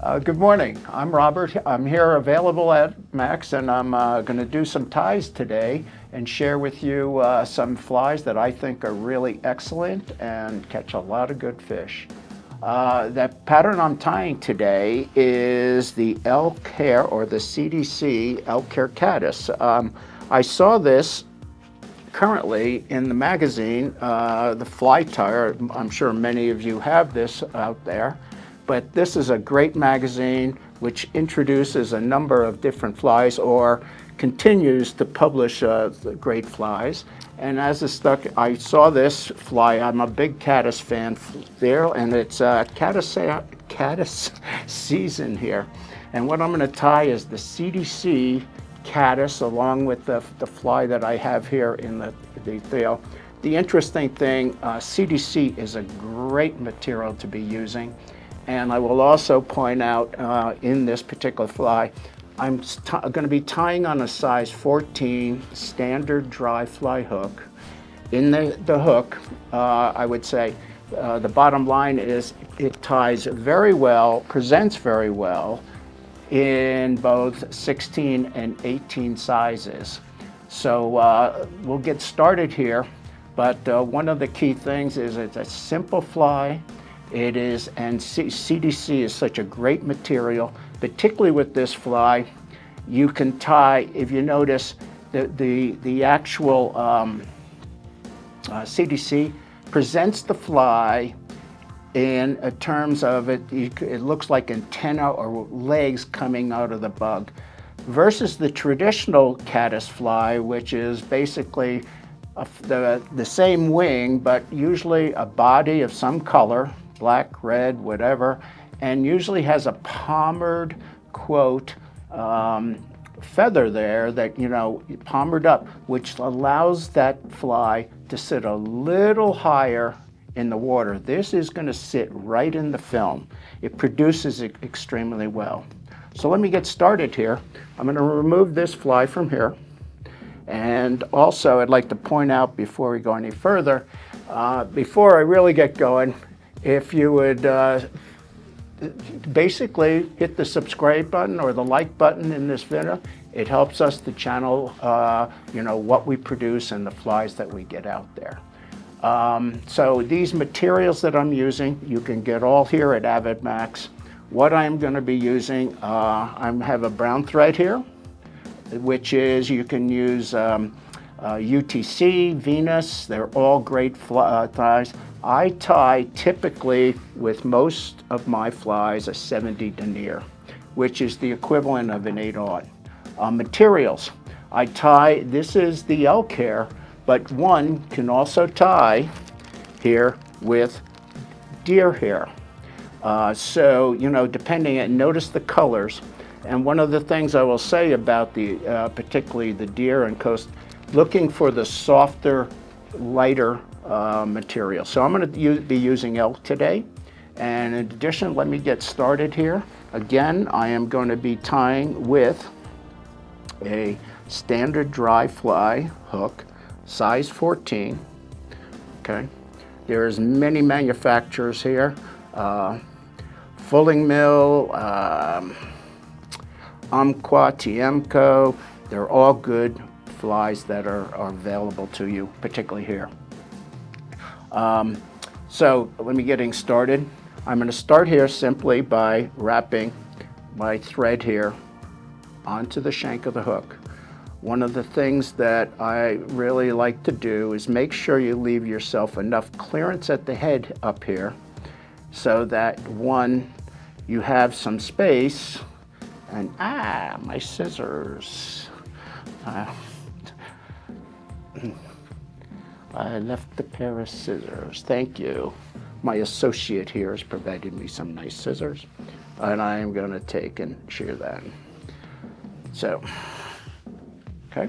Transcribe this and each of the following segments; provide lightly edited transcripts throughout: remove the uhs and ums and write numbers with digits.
Good morning. I'm Robert. I'm here available at Max, and I'm going to do some ties today and share with you some flies that I think are really excellent and catch a lot of good fish. The pattern I'm tying today is the Elk Hair, or the CDC Elk Hair Caddis. I saw this currently in the magazine, the Fly Tire. I'm sure many of you have this out there. But this is a great magazine which introduces a number of different flies, or continues to publish great flies. And as I saw this fly. I'm a big caddis fan there, and it's caddis season here. And what I'm going to tie is the CDC Caddis, along with the fly that I have here in the tail. The interesting thing, CDC is a great material to be using. And I will also point out in this particular fly, I'm going to be tying on a size 14 standard dry fly hook. In the hook, I would say the bottom line is it ties very well, presents very well in both 16 and 18 sizes. So we'll get started here, but one of the key things is it's a simple fly. It is, and CDC is such a great material, particularly with this fly. You can tie, if you notice, the actual CDC presents the fly in terms of it looks like antenna or legs coming out of the bug, versus the traditional caddis fly, which is basically the same wing, but usually a body of some color, black, red, whatever, and usually has a palmered, quote, feather there that, palmered up, which allows that fly to sit a little higher in the water. This is going to sit right in the film. It produces it extremely well. So let me get started here. I'm going to remove this fly from here. And also, I'd like to point out before we go any further, before I really get going, if you would basically hit the subscribe button or the like button in this video, it helps us to channel what we produce and the flies that we get out there. So these materials that I'm using, you can get all here at AvidMax. What I'm going to be using, I have a brown thread here, which is, you can use UTC, Venus. They're all great ties. I tie typically with most of my flies a 70 denier, which is the equivalent of an 8/0. Materials, I tie, this is the elk hair, but one can also tie here with deer hair. So, depending, and notice the colors. And one of the things I will say about particularly the deer and coast, looking for the softer, lighter material. So I'm going to be using elk today. And in addition, let me get started here. Again, I am going to be tying with a standard dry fly hook, size 14. Okay. There's many manufacturers here. Fulling Mill, Umpqua, Tiemco, they're all good flies that are available to you, particularly here. So let me getting started. I'm going to start here simply by wrapping my thread here onto the shank of the hook. One of the things that I really like to do is make sure you leave yourself enough clearance at the head up here so that, one, you have some space, and my scissors. I left the pair of scissors. Thank you. My associate here has provided me some nice scissors, and I am going to take and shear that. So, okay.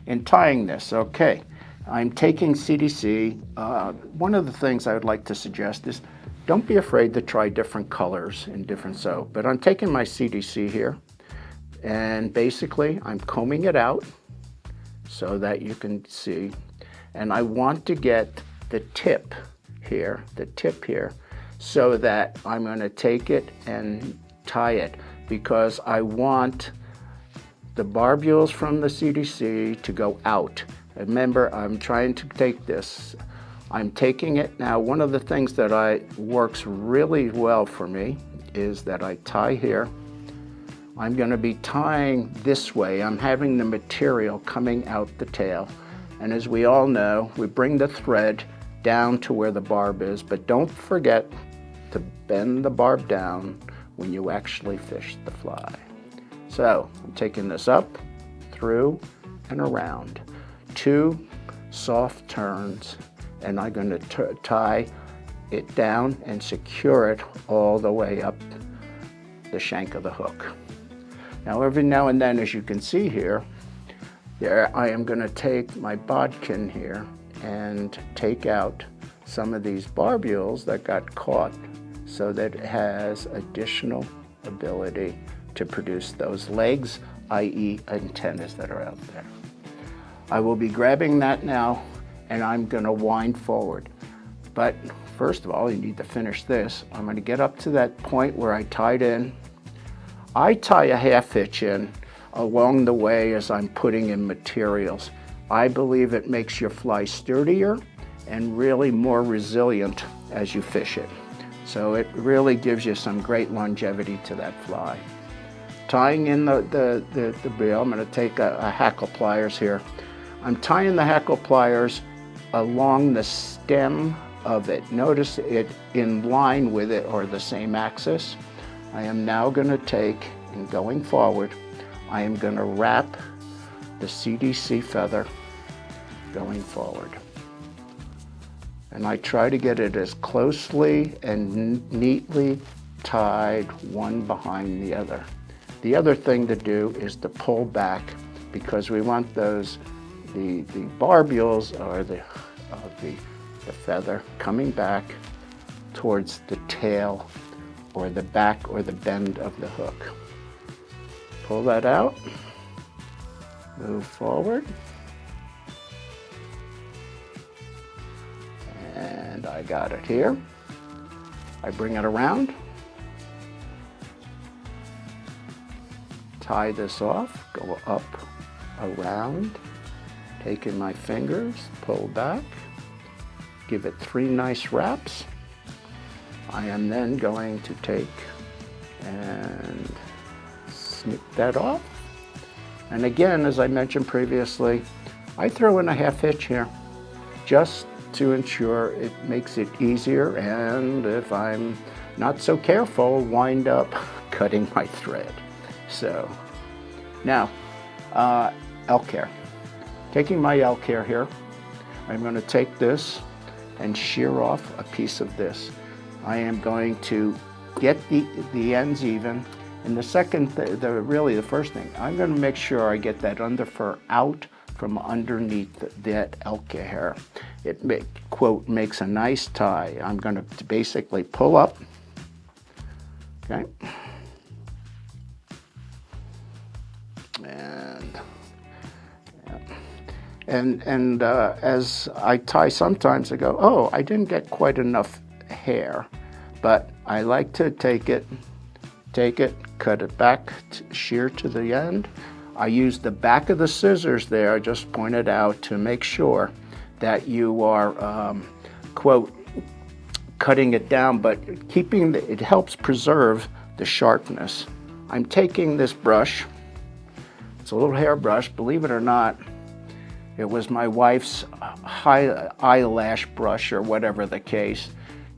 In tying this, okay, I'm taking CDC. One of the things I would like to suggest is don't be afraid to try different colors in different soap. But I'm taking my CDC here, and basically I'm combing it out so that you can see. And I want to get the tip here, so that I'm going to take it and tie it, because I want the barbules from the CDC to go out. Remember, I'm trying to take this. I'm taking it now. One of the things that works really well for me is that I tie here. I'm going to be tying this way. I'm having the material coming out the tail. And as we all know, we bring the thread down to where the barb is, but don't forget to bend the barb down when you actually fish the fly. So I'm taking this up, through, and around. 2 soft turns, and I'm going to tie it down and secure it all the way up the shank of the hook. Now every now and then, as you can see here, I am going to take my bodkin here and take out some of these barbules that got caught, so that it has additional ability to produce those legs, i.e. antennas that are out there. I will be grabbing that now, and I'm going to wind forward. But first of all, you need to finish this. I'm going to get up to that point where I tied in. I tie a half hitch in along the way as I'm putting in materials. I believe it makes your fly sturdier and really more resilient as you fish it. So it really gives you some great longevity to that fly. Tying in the bill, I'm going to take a hackle pliers here. I'm tying the hackle pliers along the stem of it. Notice it in line with it, or the same axis. I am now going to take, and going forward, I am going to wrap the CDC feather going forward. And I try to get it as closely and neatly tied one behind the other. The other thing to do is to pull back, because we want those, the barbules or the feather coming back towards the tail or the back or the bend of the hook. Pull that out, move forward, and I got it here. I bring it around, tie this off, go up, around, taking my fingers, pull back, give it 3 nice wraps. I am then going to take and snip that off. And again, as I mentioned previously, I throw in a half hitch here just to ensure it makes it easier, and if I'm not so careful, wind up cutting my thread. So now, elk hair. Taking my elk hair here, I'm going to take this and shear off a piece of this. I am going to get the ends even, and the first thing, I'm going to make sure I get that underfur out from underneath that elk hair. It quote makes a nice tie. I'm going to basically pull up, okay, and as I tie, sometimes I go, oh, I didn't get quite enough hair, but I like to take it, cut it back, shear to the end. I use the back of the scissors there, I just pointed out, to make sure that you are, quote, cutting it down, but it helps preserve the sharpness. I'm taking this brush, it's a little hair brush, believe it or not, it was my wife's eyelash brush or whatever the case.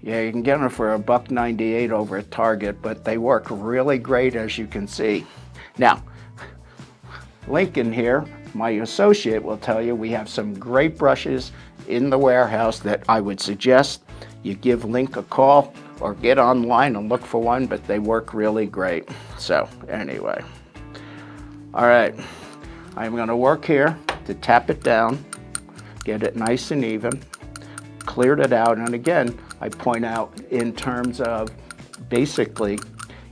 Yeah, you can get them for $1.98 over at Target, but they work really great, as you can see. Now, Lincoln here, my associate, will tell you we have some great brushes in the warehouse that I would suggest you give Link a call or get online and look for one, but they work really great. So anyway, all right, I'm going to work here to tap it down, get it nice and even, cleared it out, and again, I point out in terms of basically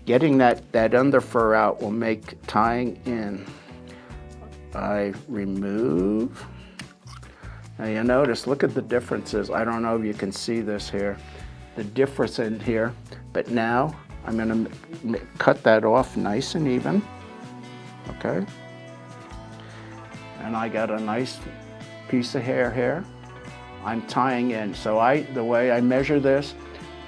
getting that underfur out will make tying in. I remove. Now you notice, look at the differences. I don't know if you can see this here. the difference in here. But now I'm going to cut that off nice and even, okay? And I got a nice piece of hair here. I'm tying in. So the way I measure this,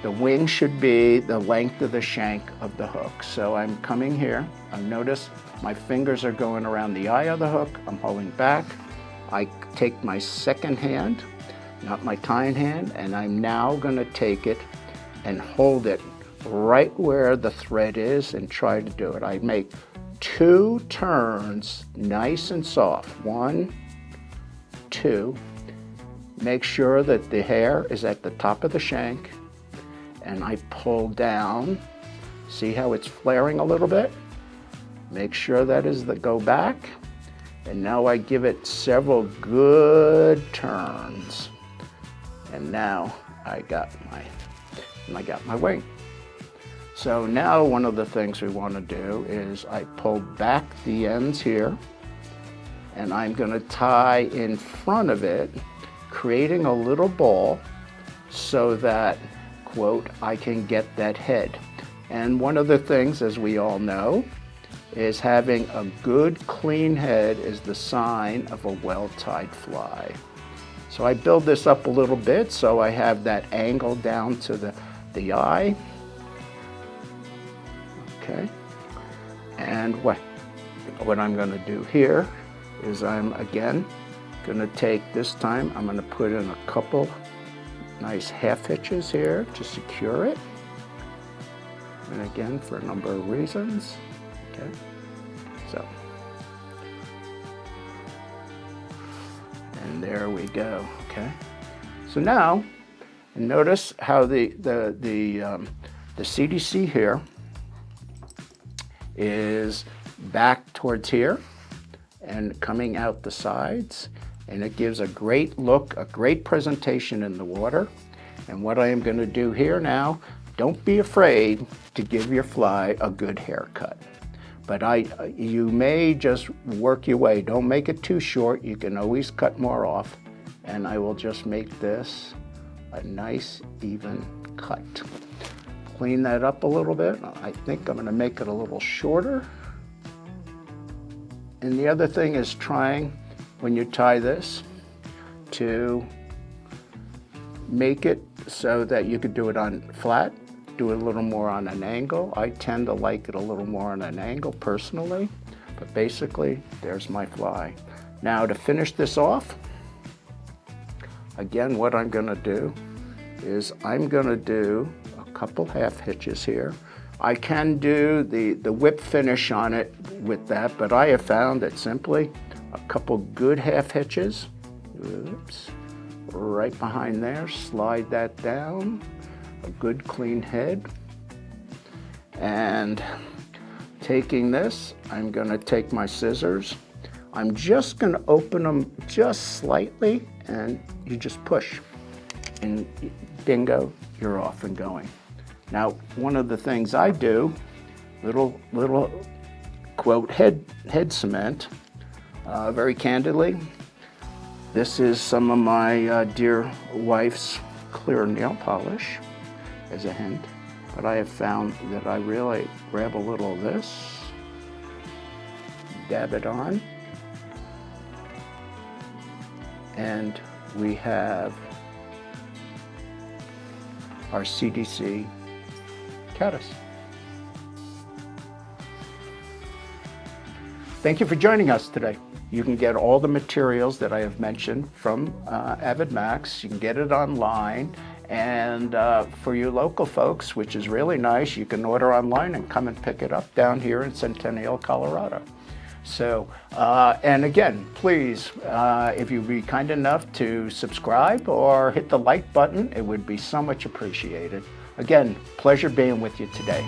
the wing should be the length of the shank of the hook. So I'm coming here. Notice my fingers are going around the eye of the hook. I'm holding back. I take my second hand, not my tying hand, and I'm now going to take it and hold it right where the thread is and try to do it. I make 2 turns nice and soft. 1, 2. Make sure that the hair is at the top of the shank, and I pull down. See how it's flaring a little bit? Make sure that is the go back. And now I give it several good turns. And now I got my wing. So now one of the things we want to do is I pull back the ends here, and I'm going to tie in front of it, creating a little ball so that, quote, I can get that head. And one of the things, as we all know, is having a good clean head is the sign of a well-tied fly. So I build this up a little bit so I have that angle down to the eye. Okay, and what I'm going to do here is I'm again going to take, this time I'm going to put in a couple nice half hitches here to secure it, and again for a number of reasons. Okay, so, and there we go. Okay, so now notice how the CDC here is back towards here and coming out the sides, and it gives a great look, a great presentation in the water. And what I am going to do here now, don't be afraid to give your fly a good haircut. But you may just work your way. Don't make it too short. You can always cut more off. And I will just make this a nice even cut. Clean that up a little bit. I think I'm going to make it a little shorter. And the other thing is trying, when you tie this, to make it so that you could do it on flat, do it a little more on an angle. I tend to like it a little more on an angle personally, but basically there's my fly. Now to finish this off, again what I'm going to do is I'm going to do a couple half hitches here. I can do the whip finish on it with that, but I have found that simply a couple good half hitches, oops, right behind there, slide that down, a good clean head. And taking this, I'm going to take my scissors. I'm just going to open them just slightly, and you just push, and bingo, you're off and going. Now, one of the things I do, little quote head cement, very candidly, this is some of my dear wife's clear nail polish, as a hint, but I have found that I really grab a little of this, dab it on, and we have our CDC Caddis. Thank you for joining us today. You can get all the materials that I have mentioned from AvidMax. You can get it online, and for you local folks, which is really nice, you can order online and come and pick it up down here in Centennial, Colorado. So, and again, please, if you'd be kind enough to subscribe or hit the like button, it would be so much appreciated. Again, pleasure being with you today.